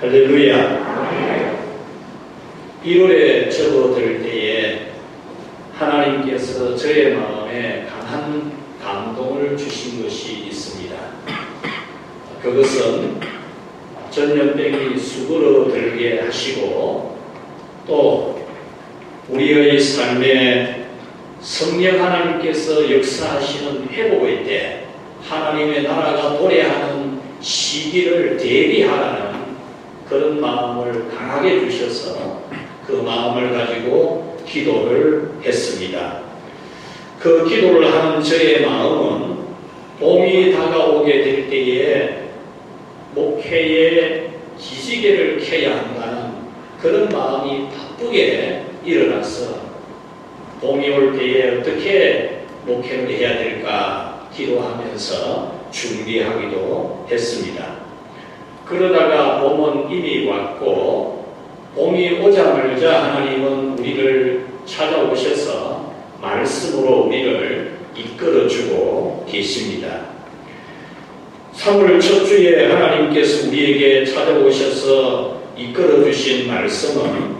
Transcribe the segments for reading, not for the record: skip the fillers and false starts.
할렐루야. 1월에 접어들 때에 하나님께서 저의 마음에 강한 감동을 주신 것이 있습니다. 그것은 전염병이 수그러들게 하시고 또 우리의 삶에 성령 하나님께서 역사하시는 회복의 때 하나님의 나라가 도래하는 시기를 대비하라는 그런 마음을 강하게 주셔서 그 마음을 가지고 기도를 했습니다. 그 기도를 하는 저의 마음은 봄이 다가오게 될 때에 목회의 기지개를 켜야 한다는 그런 마음이 바쁘게 일어나서 봄이 올 때에 어떻게 목회를 해야 될까 기도하면서 준비하기도 했습니다. 그러다가 봄은 이미 왔고 봄이 오자마자 하나님은 우리를 찾아오셔서 말씀으로 우리를 이끌어주고 계십니다. 3월 첫 주에 하나님께서 우리에게 찾아오셔서 이끌어주신 말씀은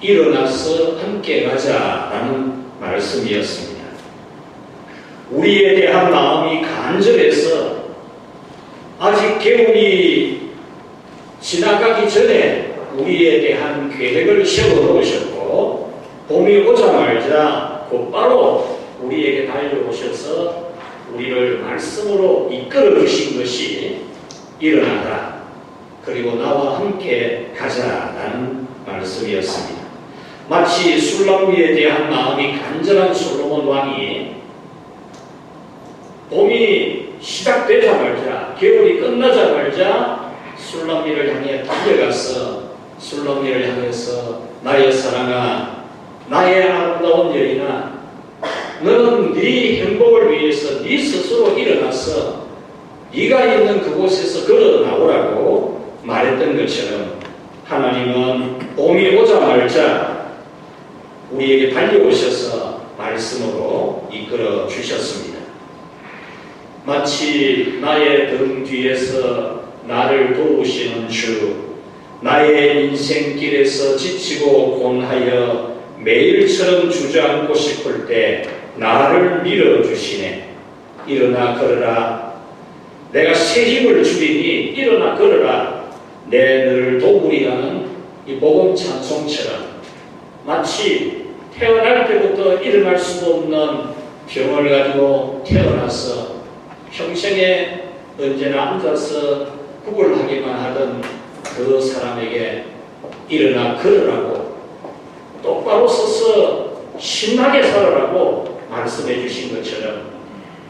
일어나서 함께 가자라는 말씀이었습니다. 우리에 대한 마음이 간절해서 아직 겨울이 지나가기 전에 우리에 대한 계획을 세워놓으셨고 봄이 오자마자 곧바로 우리에게 달려오셔서 우리를 말씀으로 이끌어 주신 것이 일어나라 그리고 나와 함께 가자라는 말씀이었습니다. 마치 술람미에 대한 마음이 간절한 솔로몬 왕이 봄이 시작되자마자 겨울이 끝나자마자 술람미를 향해 달려가서 술람미를 향해서 나의 사랑아 나의 아름다운 여인아 너는 네 행복을 위해서 네 스스로 일어나서 네가 있는 그곳에서 걸어 나오라고 말했던 것처럼 하나님은 봄이 오자마자 우리에게 달려오셔서 말씀으로 이끌어 주셨습니다. 마치 나의 등 뒤에서 나를 도우시는 주, 나의 인생길에서 지치고 곤하여 매일처럼 주저앉고 싶을 때 나를 밀어주시네. 일어나 걸어라. 내가 새 힘을 주리니 일어나 걸어라. 내 너를 도우리라는 이 복음 찬송처럼 마치 태어날 때부터 일어날 수도 없는 병을 가지고 태어나서 평생에 언제나 앉아서 구걸하기만 하던 그 사람에게 일어나 걸으라고 똑바로 서서 신나게 살아라고 말씀해 주신 것처럼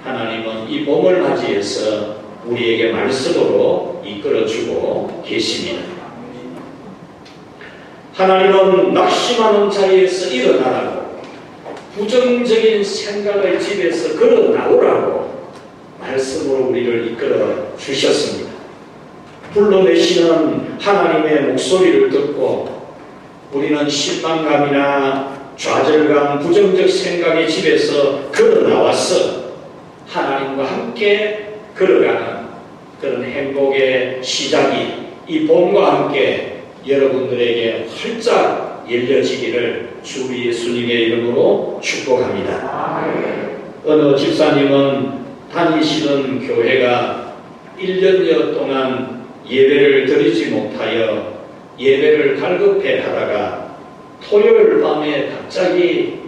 하나님은 이 봄을 맞이해서 우리에게 말씀으로 이끌어주고 계십니다. 하나님은 낙심하는 자리에서 일어나라고 부정적인 생각을 집에서 걸어 나오라고 말씀으로 우리를 이끌어 주셨습니다. 불러내시는 하나님의 목소리를 듣고 우리는 실망감이나 좌절감, 부정적 생각의 집에서 걸어 나와서 하나님과 함께 걸어가는 그런 행복의 시작이 이 봄과 함께 여러분들에게 활짝 열려지기를 주 예수님의 이름으로 축복합니다. 어느 집사님은 다니시는 교회가 1년여 동안 예배를 드리지 못하여 예배를 갈급해 하다가 토요일 밤에 갑자기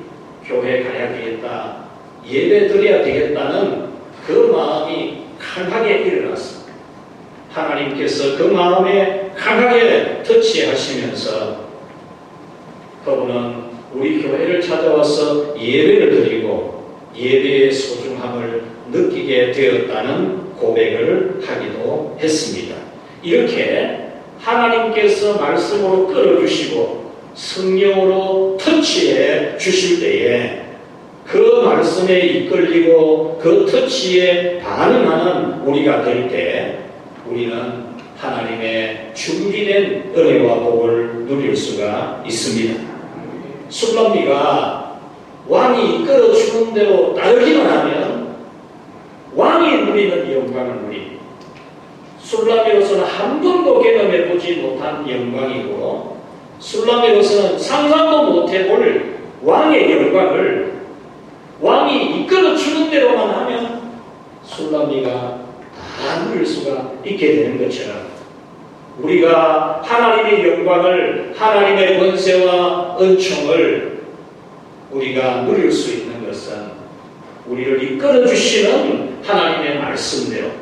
교회 가야 되겠다, 예배 드려야 되겠다는 그 마음이 강하게 일어났습니다. 하나님께서 그 마음에 강하게 터치하시면서 그분은 우리 교회를 찾아와서 예배를 드리고 예배의 소중함을 느끼게 되었다는 고백을 하기도 했습니다. 이렇게 하나님께서 말씀으로 끌어주시고 성령으로 터치해 주실 때에 그 말씀에 이끌리고 그 터치에 반응하는 우리가 될 때 우리는 하나님의 준비된 은혜와 복을 누릴 수가 있습니다. 술람미가 왕이 이끌어주는 대로 따르기만 하면 왕이 누리는 영광을 누립니다. 술람이로서는 한 번도 경험해 보지 못한 영광이고 술람이로서는 상상도 못해볼 왕의 영광을 왕이 이끌어 주는 대로만 하면 술람이가 다 누릴 수가 있게 되는 것처럼 우리가 하나님의 영광을 하나님의 권세와 은총을 우리가 누릴 수 있는 것은 우리를 이끌어 주시는 하나님의 말씀대로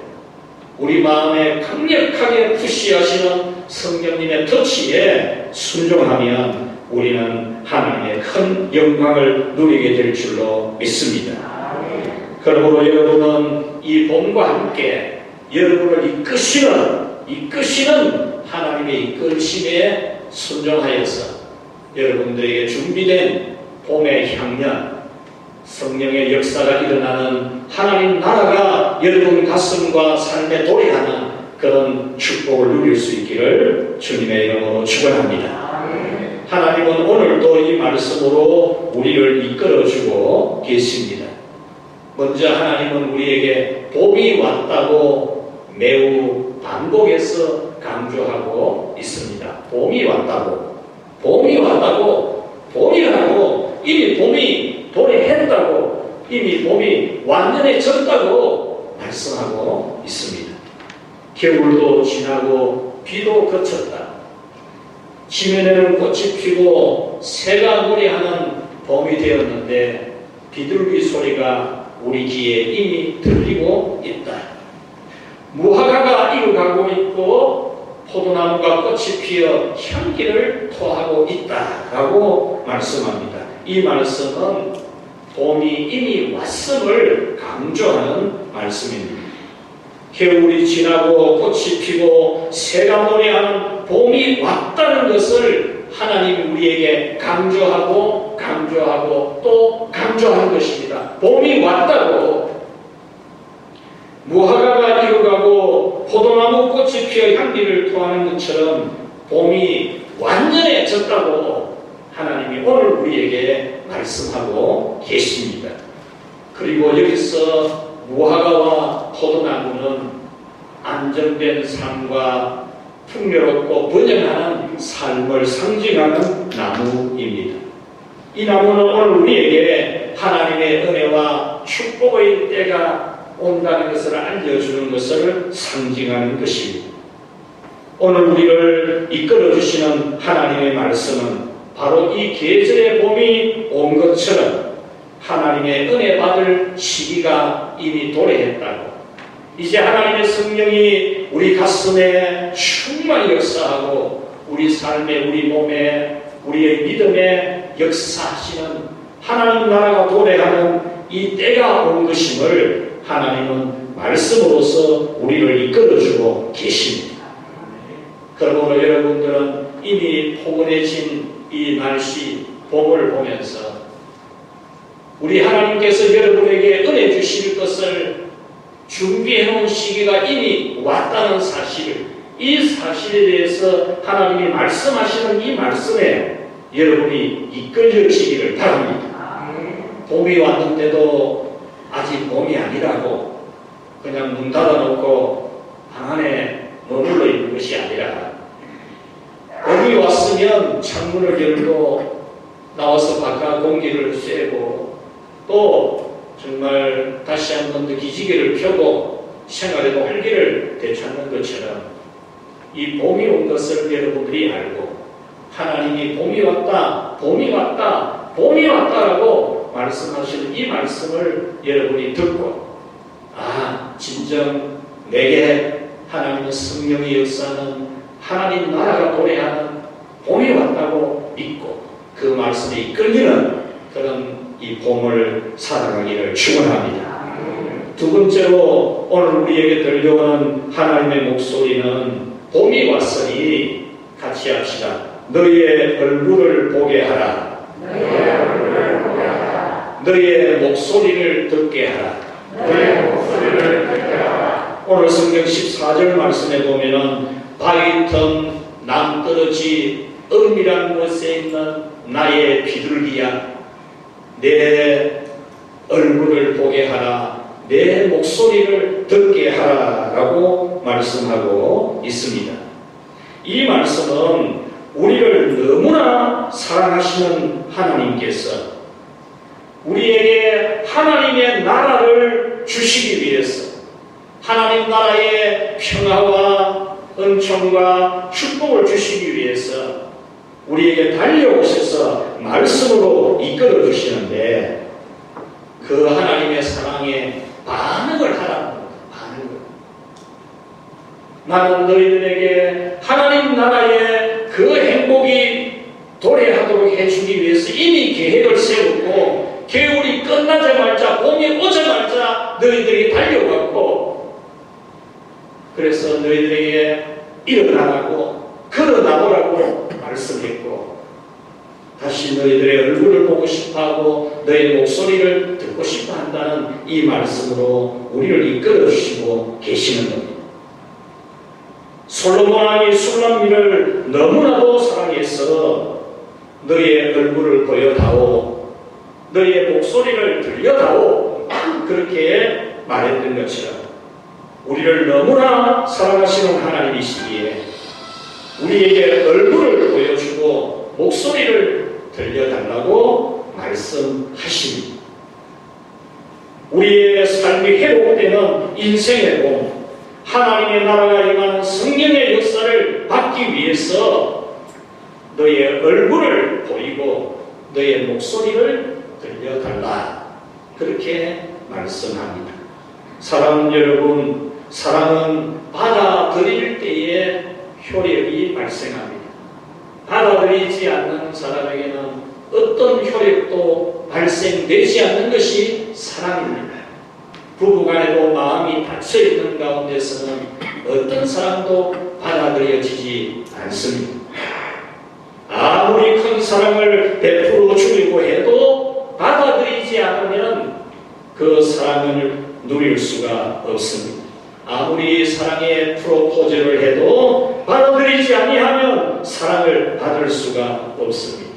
우리 마음에 강력하게 푸시하시는 성령님의 터치에 순종하면 우리는 하나님의 큰 영광을 누리게 될 줄로 믿습니다. 그러므로 여러분은 이 봄과 함께 여러분을 이끄시는 하나님의 이끌심에 순종하여서 여러분들에게 준비된 봄의 향연, 성령의 역사가 일어나는 하나님 나라가 여러분 가슴과 삶에 도래하는 그런 축복을 누릴 수 있기를 주님의 이름으로 축원합니다. 하나님은 오늘도 이 말씀으로 우리를 이끌어주고 계십니다. 먼저 하나님은 우리에게 봄이 왔다고 매우 반복해서 강조하고 있습니다. 봄이 왔다고, 봄이라고, 이미 봄이 도래했다고, 이미 봄이 완전해졌다고 말씀하고 있습니다. 겨울도 지나고 비도 그쳤다. 지면에는 꽃이 피고 새가 노래하는 봄이 되었는데 비둘기 소리가 우리 귀에 이미 들리고 있다. 무화과가 익어가고 있고 포도나무가 꽃이 피어 향기를 토하고 있다라고 말씀합니다. 이 말씀은 봄이 이미 왔음을 강조하는 말씀입니다. 겨울이 지나고 꽃이 피고 새가 노래하는 봄이 왔다는 것을 하나님이 우리에게 강조하고 또 강조하는 것입니다. 봄이 왔다고. 무화과가 익어가고 포도나무 꽃이 피어 향기를 토하는 것처럼 봄이 완전해졌다고 하나님이 오늘 우리에게 말씀하고 계십니다. 그리고 여기서 무화과와 포도나무는 안정된 삶과 풍요롭고 번영하는 삶을 상징하는 나무입니다. 이 나무는 오늘 우리에게 하나님의 은혜와 축복의 때가 온다는 것을 알려주는 것을 상징하는 것입니다. 오늘 우리를 이끌어주시는 하나님의 말씀은 바로 이 계절의 봄이 온 것처럼 하나님의 은혜 받을 시기가 이미 도래했다고, 이제 하나님의 성령이 우리 가슴에 충만히 역사하고 우리 삶에, 우리 몸에, 우리의 믿음에 역사하시는 하나님 나라가 도래하는 이 때가 온 것임을 하나님은 말씀으로서 우리를 이끌어주고 계십니다. 그러므로 여러분들은 이미 포근해진 이 날씨, 봄을 보면서 우리 하나님께서 여러분에게 은혜 주실 것을 준비해놓은 시기가 이미 왔다는 사실, 이 사실에 대해서 하나님이 말씀하시는 이 말씀에 여러분이 이끌려지기를 바랍니다. 봄이 왔는데도 아직 봄이 아니라고 그냥 문 닫아놓고 방 안에 머물러 있는 것이 아니라, 봄이 왔으면 창문을 열고 나와서 바깥 공기를 쐬고 또 정말 다시 한 번 더 기지개를 펴고 생활에도 활기를 되찾는 것처럼 이 봄이 온 것을 여러분들이 알고 하나님이 봄이 왔다, 봄이 왔다, 봄이 왔다라고 말씀하시는 이 말씀을 여러분이 듣고, 아, 진정 내게 하나님의 성령의 역사는 하나님 나라가 도래하는 봄이 왔다고 믿고 그 말씀에 이끌리는 그런 이 봄을 살아가기를 축원합니다. 두 번째로 오늘 우리에게 들려오는 하나님의 목소리는 봄이 왔으니 같이 합시다. 너희의 얼굴을 보게 하라. 너희의 목소리를 듣게 하라. 오늘 성경 14절 말씀에 보면은 바위 틈 남떨어지 은밀한 곳에 있는 나의 비둘기야, 내 얼굴을 보게 하라, 내 목소리를 듣게 하라 라고 말씀하고 있습니다. 이 말씀은 우리를 너무나 사랑하시는 하나님께서 우리에게 하나님의 나라를 주시기 위해서 하나님 나라의 평화와 은총과 축복을 주시기 위해서 우리에게 달려오셔서 말씀으로 이끌어 주시는데 그 하나님의 사랑에 반응을 하라는 겁니다. 나는 너희들에게 하나님 나라의 그 행복이 도래하도록 해주기 위해서 이미 계획을 세웠고 겨울이 끝나자마자 봄이 오자마자 너희들이 달려갔고 그래서 너희들에게 일어나라고 걸어나오라고 말씀했고 다시 너희들의 얼굴을 보고 싶어하고 너의 목소리를 듣고 싶어한다는 이 말씀으로 우리를 이끌어 주시고 계시는 겁니다. 솔로몬 왕이 술람미를 너무나도 사랑해서 너희의 얼굴을 보여다오 너희의 목소리를 들려다오 그렇게 말했던 것처럼 우리를 너무나 사랑하시는 하나님이시기에 우리에게 얼굴을 보여주고 목소리를 들려달라고 말씀하십니다. 우리의 삶이 회복되는 인생의 봄 하나님의 나라가 임하는 성령의 역사를 받기 위해서 너의 얼굴을 보이고 너의 목소리를 들려달라 그렇게 말씀합니다. 사랑하는 여러분, 사랑은 받아들일 때에 효력이 발생합니다. 받아들이지 않는 사람에게는 어떤 효력도 발생되지 않는 것이 사랑입니다. 부부간에도 마음이 닫혀있는 가운데서는 어떤 사랑도 받아들여지지 않습니다. 아무리 큰 사랑을 베풀어 주려고 해도 받아들이지 않으면 그 사랑을 누릴 수가 없습니다. 아무리 사랑의 프로포즈를 해도 받아들이지 아니하면 사랑을 받을 수가 없습니다.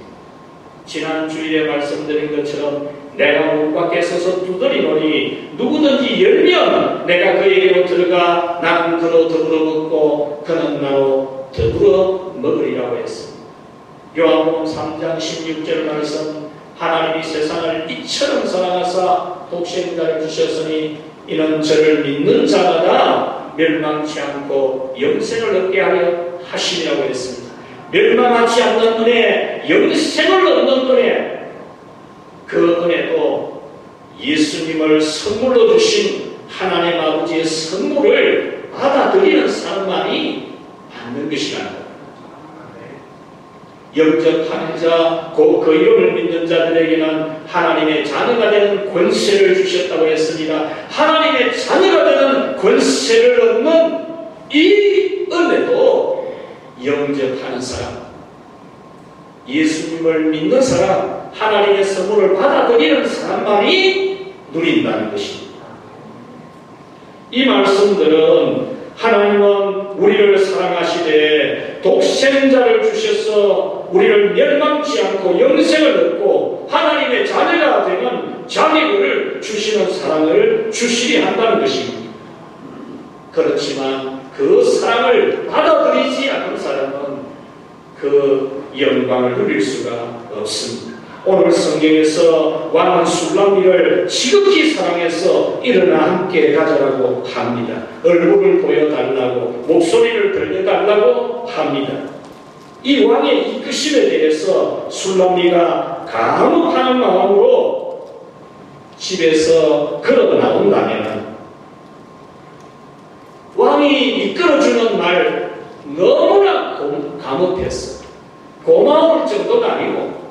지난 주일에 말씀드린 것처럼 내가 문 밖에 서서 두드리노니 누구든지 열면 내가 그에게로 들어가 나는 그로 더불어 먹고 그는 나로 더불어 먹으리라고 했습니다. 요한복음 3장 16절 말씀 하나님이 세상을 이처럼 사랑하사 독생자를 주셨으니 이는 저를 믿는 자마다 멸망치 않고 영생을 얻게 하려 하심이라고 했습니다. 멸망하지 않는 은혜, 영생을 얻는 은혜, 그 은혜도 예수님을 선물로 주신 하나님 아버지의 선물을 받아들이는 사람만이 받는 것이라는 겁니다. 영접하는 자, 그 이름을 믿는 자들에게는 하나님의 자녀가 되는 권세를 주셨다고 했습니다. 하나님의 자녀가 되는 권세를 얻는 이 은혜도 영접하는 사람, 예수님을 믿는 사람, 하나님의 선물을 받아들이는 사람만이 누린다는 것입니다. 이 말씀들은 하나님은 우리를 사랑하시되 독생자를 주셔서 우리를 멸망치 않고 영생을 얻고 하나님의 자녀가 되는 자녀를 주시는 사랑을 주시게 한다는 것입니다. 그렇지만 그 사랑을 받아들이지 않는 사람은 그 영광을 누릴 수가 없습니다. 오늘 성경에서 왕은 술람미를 지극히 사랑해서 일어나 함께 가자라고 합니다. 얼굴을 보여달라고, 목소리를 들려달라고 합니다. 이 왕의 이끄심에 대해서 술람미가 감옥하는 마음으로 집에서 걸어 나온다면 왕이 이끌어주는 말 너무나 감옥했어. 고마울 정도가 아니고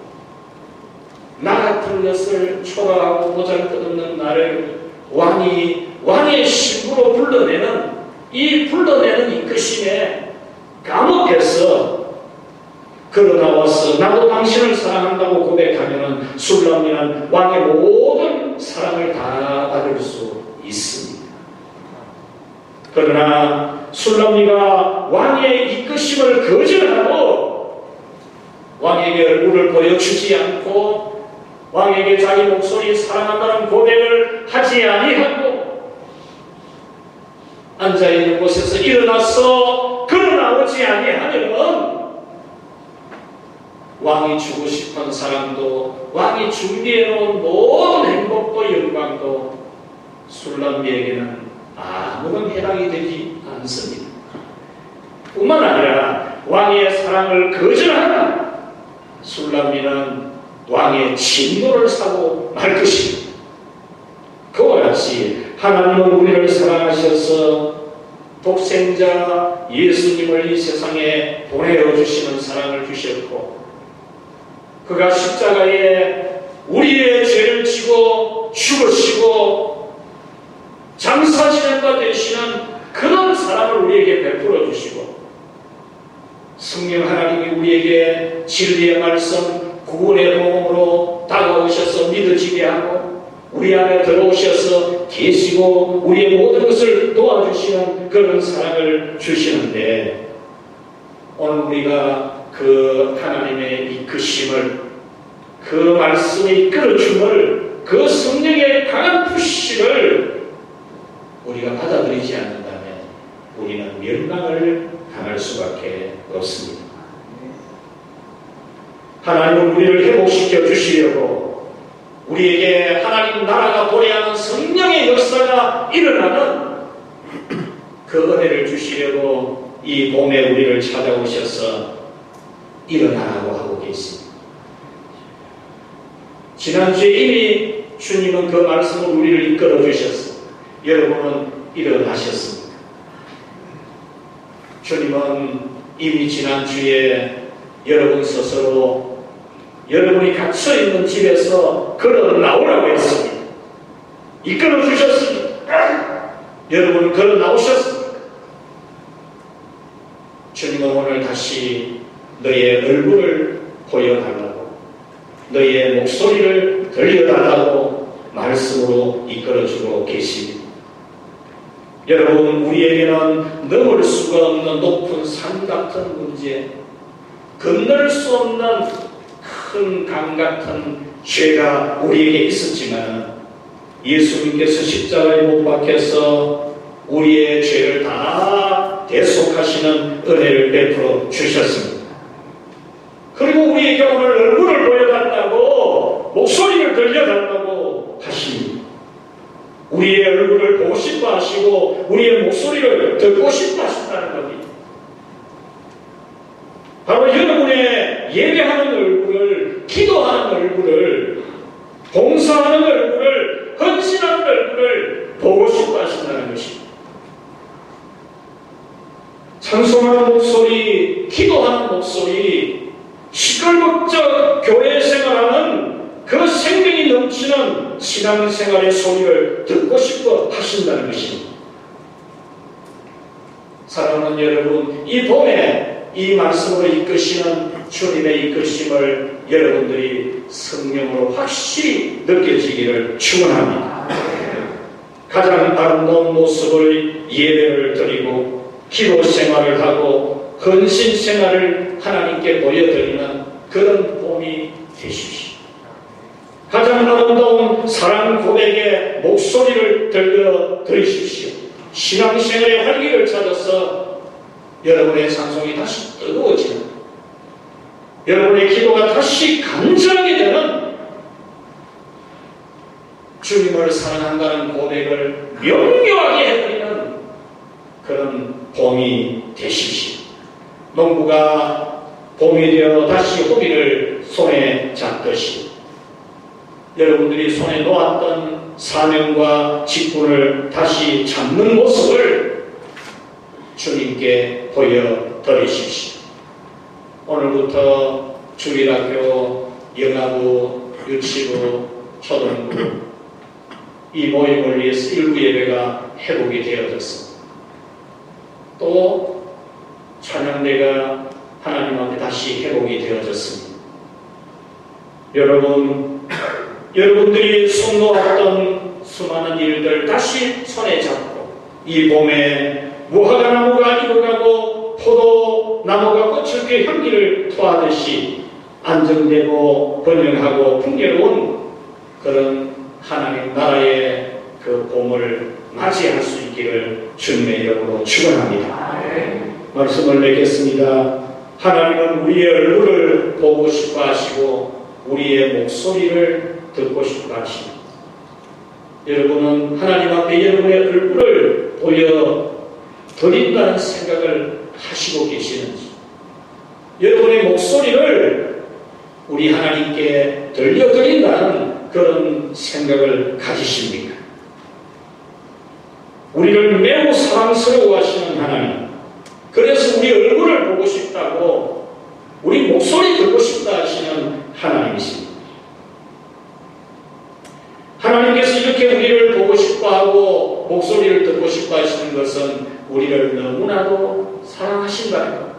나 같은 것을 초라하고 보잘것없는 나를 왕의 신부로 불러내는 이 불러내는 이끄심에 감옥에서 걸어 나와서 나도 당신을 사랑한다고 고백하면 술람미는 왕의 모든 사랑을 다 받을 수 있습니다. 그러나 술람미가 왕의 이끄심을 거절하고 왕에게 얼굴을 보여주지 않고 왕에게 자기 목소리 사랑한다는 고백을 하지 아니하고 앉아있는 곳에서 일어나서 걸어나오지 아니하면 왕이 주고 싶은 사랑도, 왕이 준비해놓은 모든 행복도 영광도 술람비에게는 아무런 해당이 되지 않습니다. 뿐만 아니라 왕의 사랑을 거절하는 술람비는 왕의 진노를 사고 말 것입니다. 그와 같이 하나님은 우리를 사랑하셔서 독생자 예수님을 이 세상에 보내어 주시는 사랑을 주셨고, 그가 십자가에 우리의 죄를 지고 죽으시고 장사지는 바 되시는 그런 사랑을 우리에게 베풀어 주시고, 성령 하나님이 우리에게 진리의 말씀, 구원의 복음으로 다가오셔서 믿어지게 하고 우리 안에 들어오셔서 계시고 우리의 모든 것을 도와주시는 그런 사랑을 주시는데, 오늘 우리가 그 하나님의 이끄심을, 그 말씀의 이끌어줌을, 그 성령의 강한 푸시를 우리가 받아들이지 않는다면 우리는 멸망을 당할 수밖에 없습니다. 하나님은 우리를 회복시켜 주시려고 우리에게 하나님 나라가 도래하는 성령의 역사가 일어나는 그 은혜를 주시려고 이 봄에 우리를 찾아오셔서 일어나라고 하고 계십니다. 지난주에 이미 주님은 그 말씀을 우리를 이끌어 주셨습니다. 여러분은 일어나셨습니다. 주님은 이미 지난주에 여러분 스스로 여러분이 갇혀있는 집에서 걸어 나오라고 했습니다. 이끌어 주셨습니다. 여러분은 걸어 나오셨습니다. 주님은 오늘 다시 너의 얼굴을 보여달라고, 너의 목소리를 들려달라고 말씀으로 이끌어주고 계십니다. 여러분, 우리에게는 넘을 수가 없는 높은 산 같은 문제, 건널 수 없는 큰 강 같은 죄가 우리에게 있었지만 예수님께서 십자가에 못 박혀서 우리의 죄를 다 대속하시는 은혜를 베풀어 주셨습니다. 그리고 우리에게 오늘 얼굴을 보여달라고, 목소리를 들려달라고 하십니다. 우리의 얼굴을 보고 싶어 하시고 우리의 목소리를 듣고 싶어 하신다는 겁니다. 바로 여러분의 예배하는 얼굴을, 기도하는 얼굴을, 봉사하는 얼굴을, 헌신하는 얼굴을 보고 싶어 하신다는 것입니다. 찬송하는 목소리, 기도하는 목소리, 시끌벅적 교회 생활하는 그 생명이 넘치는 신앙생활의 소리를 듣고 싶어 하신다는 것입니다. 사랑하는 여러분, 이 봄에 이 말씀으로 이끄시는 주님의 이끄심을 여러분들이 성령으로 확실히 느껴지기를 축원합니다. 가장 아름다운 모습을 예배를 드리고 기도 생활을 하고 헌신 생활을 하나님께 보여드리는 그런 봄이 되십시오. 가장 아름다운 사랑 고백의 목소리를 들려드리십시오. 신앙생활의 활기를 찾아서 여러분의 찬송이 다시 뜨거워지는, 여러분의 기도가 다시 간절하게 되는, 주님을 사랑한다는 고백을 명료하게 해드리는 그런 봄이 되십시오. 농부가 봄이 되어 다시 호비를 손에 잡듯이 여러분들이 손에 놓았던 사명과 직분을 다시 잡는 모습을 주님께 보여드리십시오. 오늘부터 주일학교, 영아부, 유치부, 초등부 이 모임을 위해서 일부 예배가 회복이 되어졌습니다. 또 찬양대가 하나님 앞에 다시 회복이 되어졌습니다. 여러분들이 손 놓았던 수많은 일들 다시 손에 잡고 이 봄에 무화과 나무가 익어가고 포도나무가 꽃을 피 향기를 토하듯이 안정되고 번영하고 풍요로운 그런 하나님 나라의 그 봄을 맞이할 수 있기를 주님의 이름으로 축원합니다. 말씀을 맺겠습니다. 하나님은 우리의 얼굴을 보고 싶어 하시고 우리의 목소리를 듣고 싶어 하십니다. 여러분은 하나님 앞에 여러분의 얼굴을 보여드린다는 생각을 하시고 계시는지, 여러분의 목소리를 우리 하나님께 들려드린다는 그런 생각을 가지십니까? 우리를 매우 사랑스러워하시는 하나님, 그래서 우리 얼굴을 보고 싶다고, 우리 목소리 듣고 싶다 하시는 하나님이십니다. 하나님께서 이렇게 우리를 보고 싶어하고 목소리를 듣고 싶어 하시는 것은 우리를 너무나도 사랑하신다는 것.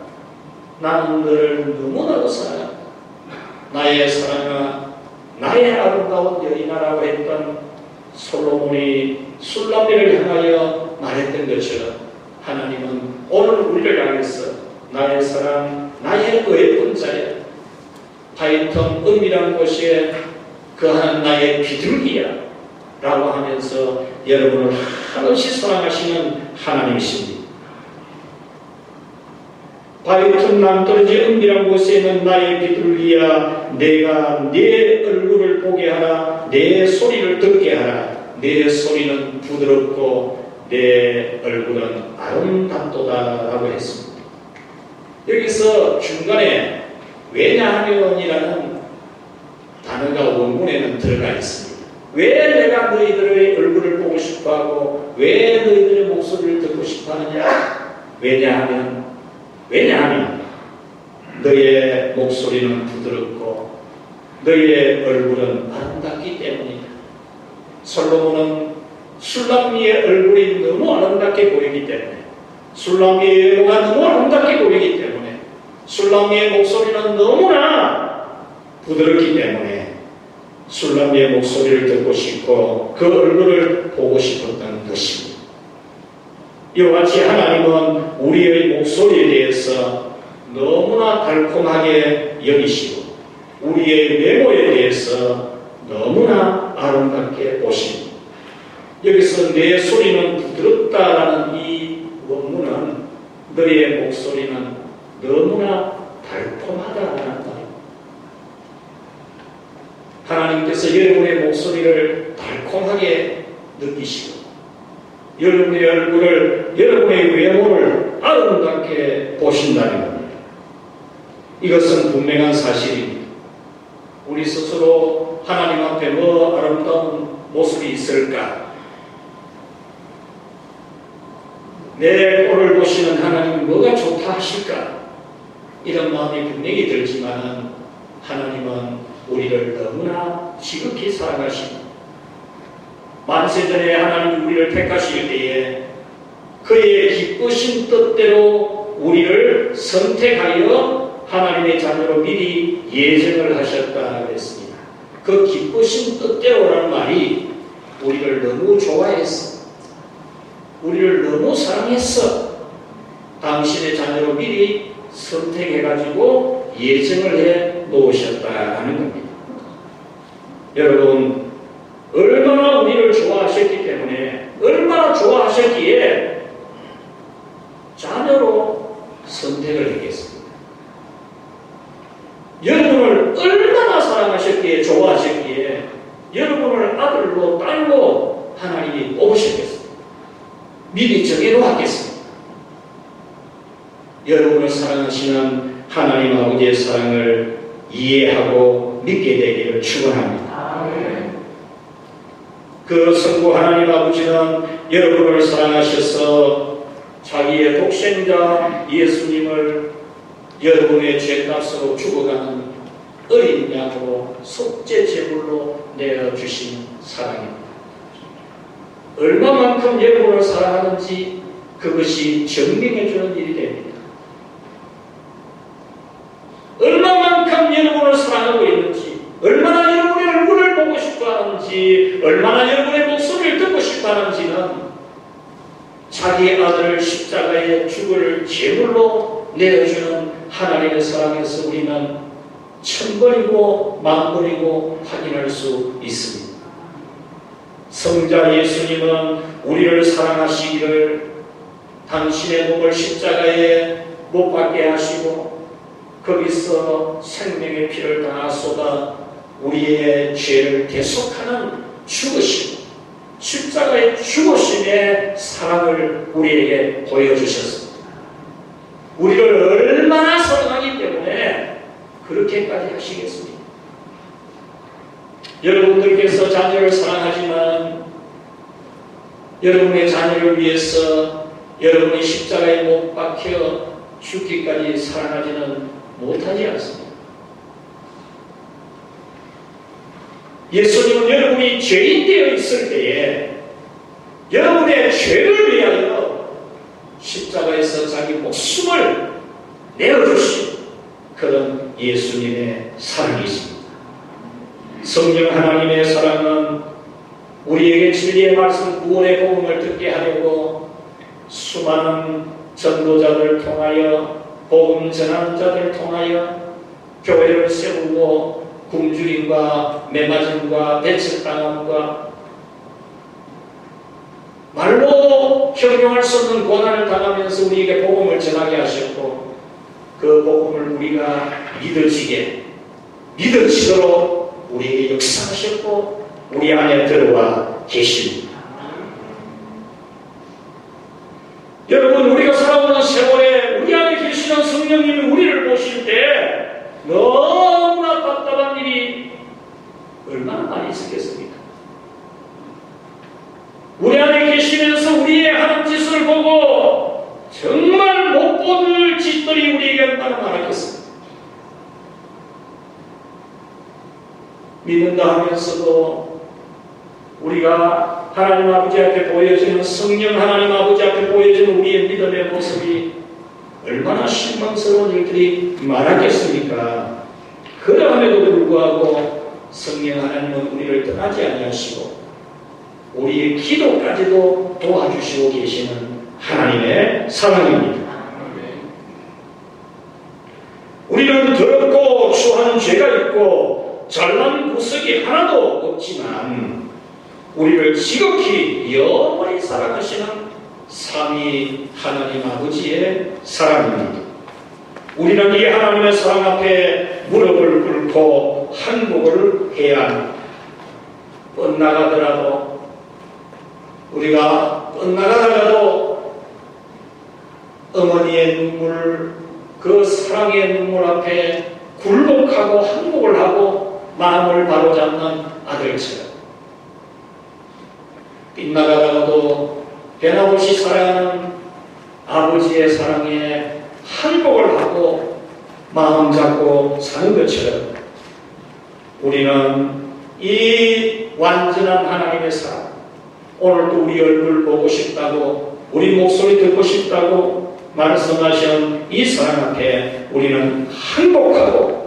나는 너를 너무나도 사랑한다. 나의 사랑아, 나의 아름다운 여인아라고 했던 솔로몬이 술람미를 향하여 말했던 것처럼 하나님은 오늘 우리를 향해서 나의 사랑, 나의 예쁜 자야, 바위틈 은밀한 곳에 그한 나의 비둘기야 라고 하면서 여러분을 한없이 사랑하시는 하나님이십니다. 바위틈 남떨어지 은밀한 곳에 있는 나의 비둘기야, 내가 네 얼굴을 보게 하라, 내 소리를 듣게 하라. 내 소리는 부드럽고 내 얼굴은 아름답도다 라고 했습니다. 여기서 중간에 왜냐하면이라는 단어가 원문에는 들어가 있습니다. 왜 내가 너희들의 얼굴을 보고 싶어하고 왜 너희들의 목소리를 듣고 싶어하느냐? 왜냐하면 너희의 목소리는 부드럽고 너희의 얼굴은 아름답기 때문이다. 솔로몬은 술람미의 얼굴이 너무 아름답게 보이기 때문에, 술람미의 외모가 너무 아름답게 보이기 때문에, 술람미의 목소리는 너무나 부드럽기 때문에 술람미의 목소리를 듣고 싶고 그 얼굴을 보고 싶었던 것입니다. 이와 같이 하나님은 우리의 목소리에 대해서 너무나 달콤하게 여기시고 우리의 외모에 대해서 너무나 아름답게 보십니다. 여기서 내 소리는 부드럽다라는 이 원문은 너의 목소리는 너무나 달콤하다라는 말입니다. 하나님께서 여러분의 목소리를 달콤하게 느끼시고 여러분의 얼굴을, 여러분의 외모를 아름답게 보신다는 겁니다. 이것은 분명한 사실입니다. 우리 스스로 하나님 앞에 뭐 아름다운 모습이 있을까? 내 꼴을 보시는 하나님이 뭐가 좋다 하실까? 이런 마음이 분명히 들지만 하나님은 우리를 너무나 지극히 사랑하시고 만세전에 하나님이 우리를 택하실 때에 그의 기쁘신 뜻대로 우리를 선택하여 하나님의 자녀로 미리 예정을 하셨다고 했습니다. 그 기쁘신 뜻대로라는 말이 우리를 너무 좋아했어, 우리를 너무 사랑했어, 당신의 자녀로 미리 선택해가지고 예정을 해 놓으셨다는 겁니다. 여러분, 얼마나 우리를 좋아하셨기 때문에, 얼마나 좋아하셨기에 자녀로 선택을 했겠습니다. 여러분을 얼마나 사랑하셨기에, 좋아하셨기에 여러분을 아들로 딸로 하나님이 뽑으셨겠습니다. 미리 정해놓았겠습니다. 여러분을 사랑하시는 하나님 아버지의 사랑을 이해하고 믿게 되기를 축원합니다. 그 성부 하나님 아버지는 여러분을 사랑하셔서 자기의 독생자 예수님을 여러분의 죄값으로 죽어가는 어린 양으로 속죄 제물로 내어주신 사랑입니다. 얼마만큼 여러분을 사랑하는지 그것이 증명해주는 일이 됩니다. 얼마만큼 여러분을 사랑하고 있는지, 얼마나 여러분의 얼굴을 보고 싶어하는지, 얼마나 여러분의 목소리를 듣고 싶어하는지는 자기 아들을 십자가에 죽을 제물로 내어주는 하나님의 사랑에서 우리는 천번이고 만번이고 확인할 수 있습니다. 성자 예수님은 우리를 사랑하시기를 당신의 몸을 십자가에 못 박게 하시고 거기서 생명의 피를 다 쏟아 우리의 죄를 대속하는 죽으심, 십자가의 죽으심의 사랑을 우리에게 보여주셨습니다. 우리를 얼마나 사랑하기 때문에 그렇게까지 하시겠습니까? 여러분들께서 자녀를 사랑하지만 여러분의 자녀를 위해서 여러분이 십자가에 못 박혀 죽기까지 사랑하지는 못하지 않습니다. 예수님은 여러분이 죄인 되어 있을 때에 여러분의 죄를 위하여 십자가에서 자기 목숨을 내어주신 그런 예수님의 사랑이 있습니다. 성령 하나님의 사랑은 우리에게 진리의 말씀 구원의 복음을 듣게 하려고 수많은 전도자들 통하여 복음 전하는 자들 통하여 교회를 세우고 굶주림과 매맞음과 배척당함과 말로 형용할 수 없는 고난을 당하면서 우리에게 복음을 전하게 하셨고 그 복음을 우리가 믿어지도록 우리에게 역사하셨고 우리 안에 들어와 계십니다. 여러분, 우리가 살아오는 세월에 우리 안에 계시는 성령님이 우리를 보실 때 너무나 답답한 일이 얼마나 많이 있었겠습니까? 우리 안에 계시면서 우리의 하는 짓을 보고 정말 못 보는 짓들이 우리에게 얼마나 많았겠습니까? 믿는다 하면서도 우리가 하나님 아버지 앞에 보여지는 성령 하나님 아버지 앞에 보여지는 우리의 믿음의 모습이 얼마나 실망스러운 일들이 많았겠습니까? 그러함에도 불구하고 성령 하나님은 우리를 떠나지 아니하시고 우리의 기도까지도 도와주시고 계시는 하나님의 사랑입니다. 우리는 더럽고 추한 죄가 있고 잘난 구석이 하나도 없지만 우리를 지극히 영원히 사랑하시는 삼위 하나님 아버지의 사랑입니다. 우리는 이 하나님의 사랑 앞에 무릎을 꿇고 한국을 해야 합니다. 뻗나가더라도 우리가 뻗나가다가도 어머니의 눈물, 그 사랑의 눈물 앞에 굴복하고 한국을 하고 마음을 바로잡는 아들처럼 빗나가다가도 변함없이 사랑하는 아버지의 사랑에 한복을 하고 마음 잡고 사는 것처럼 우리는 이 완전한 하나님의 사랑, 오늘도 우리 얼굴 보고 싶다고 우리 목소리 듣고 싶다고 말씀하신 이 사랑 앞에 우리는 한복하고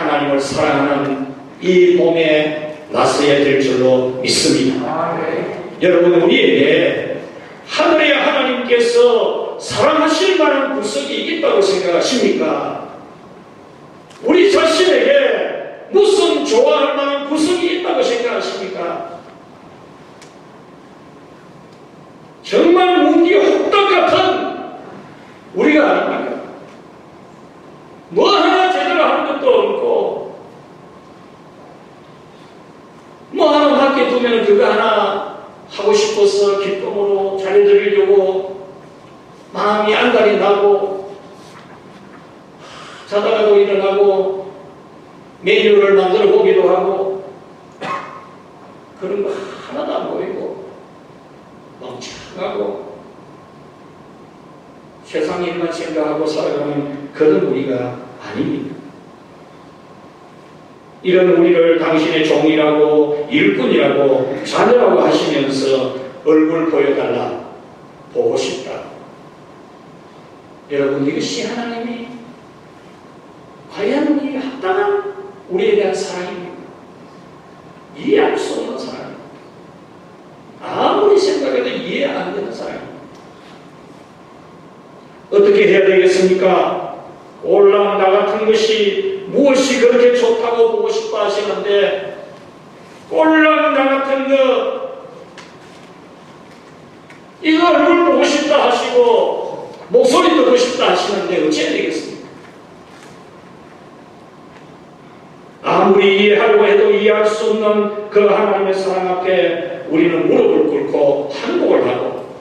하나님을 사랑하는 이 봄에 나서야 될 줄로 믿습니다. 여러분, 우리에게 하늘의 하나님께서 사랑하실 만한 구석이 있다고 생각하십니까? 우리 자신에게 무슨 좋아할 만한 구석이 있다고 생각하십니까? 정말 문기 호떡 같은 우리가 아닙니까? 뭐 하나 제대로 하는 것도 없고 뭐 하나 맡겨두면 그거 하나 하고 싶어서 기쁨으로 잘해드리려고 마음이 안달이 나고 자다가도 일어나고 메뉴를 만들어 보기도 하고 그런 거 하나도 안 보이고 멍청하고 세상 일만 생각하고 살아가는 그런 우리가 아닙니다. 이런 우리를 당신의 종이라고 일꾼이라고 자녀라고 하시면서 얼굴 보여달라, 보고 싶다. 여러분, 이것이 하나님이 과연 이 합당한 우리에 대한 사랑입니까? 이해할 수 없는 사랑입니다. 아무리 생각해도 이해 안 되는 사랑입니다. 어떻게 해야 되겠습니까? 올랑 나 같은 것이 무엇이 그렇게 좋다고 보고 싶어 하시는데 꼴랑 나 같은 것, 이거 얼굴 보고 싶다 하시고 목소리 듣고 싶다 하시는데 어찌해야 되겠습니까? 아무리 이해하려고 해도 이해할 수 없는 그 하나님의 사랑 앞에 우리는 무릎을 꿇고 항복을 하고,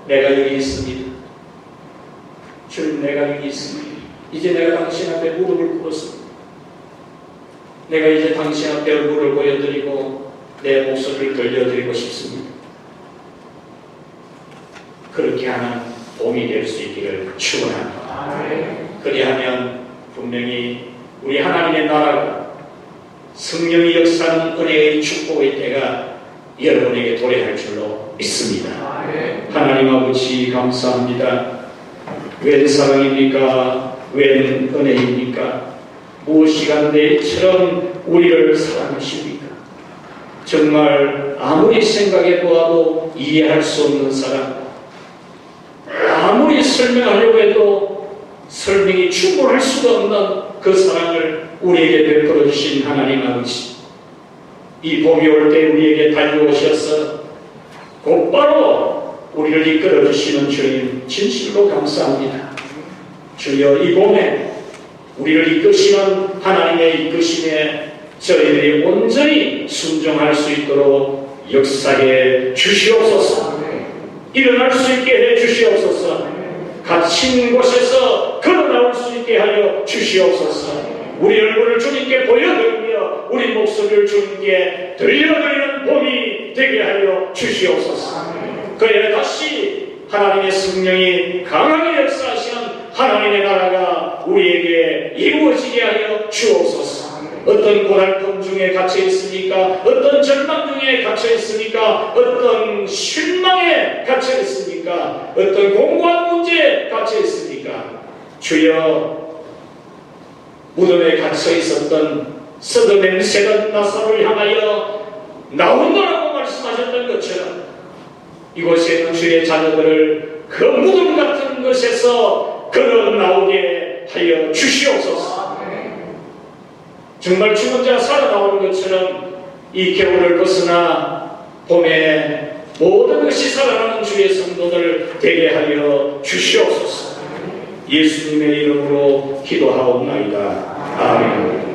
내가 여기 있습니다. 주님, 내가 여기 있습니다. 이제 내가 당신 앞에 무릎을 꿇었습니다. 내가 이제 당신 앞에 얼굴을 보여드리고 내 목소리를 들려드리고 싶습니다. 그렇게 하는 봄이 될 수 있기를 축원합니다. 그리하면 분명히 우리 하나님의 나라가 성령이 역사하는 은혜의 축복의 때가 여러분에게 도래할 줄로 믿습니다. 하나님 아버지 감사합니다. 웬 사랑입니까? 웬 은혜입니까? 무엇이간데처럼 우리를 사랑하십니까? 정말 아무리 생각해 보아도 이해할 수 없는 사랑, 아무리 설명하려고 해도 설명이 충분할 수가 없는 그 사랑을 우리에게 베풀어 주신 하나님 아버지, 이 봄이 올 때 우리에게 달려오셔서 곧바로 우리를 이끌어 주시는 주님 진실로 감사합니다. 주여, 이 봄에 우리를 이끄시는 하나님의 이끄심에 저희들이 온전히 순종할 수 있도록 역사해 주시옵소서. 일어날 수 있게 해 주시옵소서. 갇힌 곳에서 걸어나올 수 있게 하여 주시옵소서. 우리 얼굴을 주님께 보여드리며 우리 목소리를 주님께 들려드리는 봄이 되게 하여 주시옵소서. 그래야 다시 하나님의 성령이 강하게 역사하시는 하나님의 나라가 우리에게 이루어지게 하여 주옵소서. 어떤 고달픔 중에 갇혀 있습니까? 어떤 절망 중에 갇혀 있습니까? 어떤 실망에 갇혀 있습니까? 어떤 공고한 문제에 갇혀 있습니까? 주여, 무덤에 갇혀 있었던 서돔의 세던 나사로를 향하여 나온다라고 말씀하셨던 것처럼 이곳에 있는 주의 자녀들을 그 무덤 같은 것에서 걸어 나오게 하여 주시옵소서. 정말 죽은 자 살아나오는 것처럼 이 겨울을 벗어나 봄에 모든 것이 살아나는 주의 성도들 되게 하여 주시옵소서. 예수님의 이름으로 기도하옵나이다. 아멘.